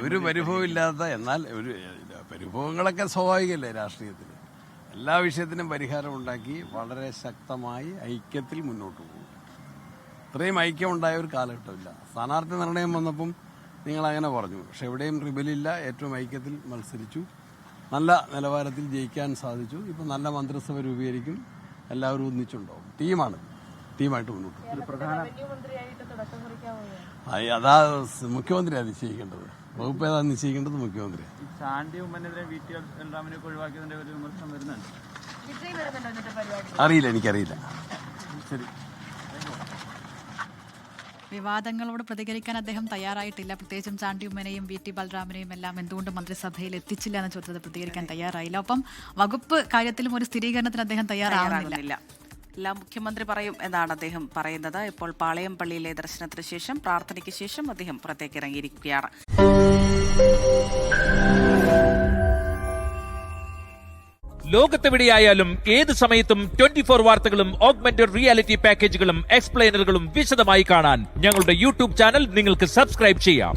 ഒരു പരിഭവം ഇല്ലാത്ത, എന്നാൽ ഒരു പരിഭവങ്ങളൊക്കെ സ്വാഭാവികമല്ലേ രാഷ്ട്രീയത്തിൽ. എല്ലാ വിഷയത്തിനും പരിഹാരം ഉണ്ടാക്കി വളരെ ശക്തമായി ഐക്യത്തിൽ മുന്നോട്ട് പോകും. ഇത്രയും ഐക്യം ഉണ്ടായ ഒരു കാലഘട്ടമില്ല. സ്ഥാനാർത്ഥി നിർണയം വന്നപ്പം നിങ്ങളങ്ങനെ പറഞ്ഞു, പക്ഷെ എവിടെയും റിബലില്ല. ഏറ്റവും ഐക്യത്തിൽ മത്സരിച്ചു, നല്ല നിലവാരത്തിൽ ജയിക്കാൻ സാധിച്ചു. ഇപ്പം നല്ല മന്ത്രിസഭ രൂപീകരിക്കും, എല്ലാവരും ഒന്നിച്ചുണ്ടാവും. ടീമായിട്ട് മുന്നോട്ട്. അതാ മുഖ്യമന്ത്രിയാണ് നിശ്ചയിക്കേണ്ടത്. വകുപ്പ് ഏതാ നിശ്ചയിക്കേണ്ടത്? മുഖ്യമന്ത്രിയാണ്. എനിക്കറിയില്ല. ശരി. വിവാദങ്ങളോട് പ്രതികരിക്കാൻ അദ്ദേഹം തയ്യാറായിട്ടില്ല. പ്രത്യേകിച്ചും ചാണ്ടി ഉമ്മനെയും VT ബലറാമിനെയും എല്ലാം എന്തുകൊണ്ട് മന്ത്രിസഭയിൽ എത്തിച്ചില്ല എന്ന ചോദ്യത്തിൽ പ്രതികരിക്കാൻ തയ്യാറായില്ല. ഒപ്പം വകുപ്പ് കാര്യത്തിലും ഒരു സ്ഥിരീകരണത്തിന് അദ്ദേഹം തയ്യാറാകുന്നില്ല. എല്ലാം മുഖ്യമന്ത്രി പറയും എന്നാണ് അദ്ദേഹം പറയുന്നത്. ഇപ്പോൾ പാളയം പള്ളിയിലെ ദർശനത്തിന് ശേഷം, പ്രാർത്ഥനയ്ക്ക് ശേഷം അദ്ദേഹം പുറത്തേക്ക് ഇറങ്ങിയിരിക്കുകയാണ്. ലോകത്തെവിടെയായാലും ഏത് സമയത്തും 24 വാർത്തകളും ഓഗ്മെന്റഡ് റിയാലിറ്റി പാക്കേജുകളും എക്സ്പ്ലെയിനറുകളും വിശദമായി കാണാൻ ഞങ്ങളുടെ യൂട്യൂബ് ചാനൽ നിങ്ങൾക്ക് സബ്സ്ക്രൈബ് ചെയ്യാം.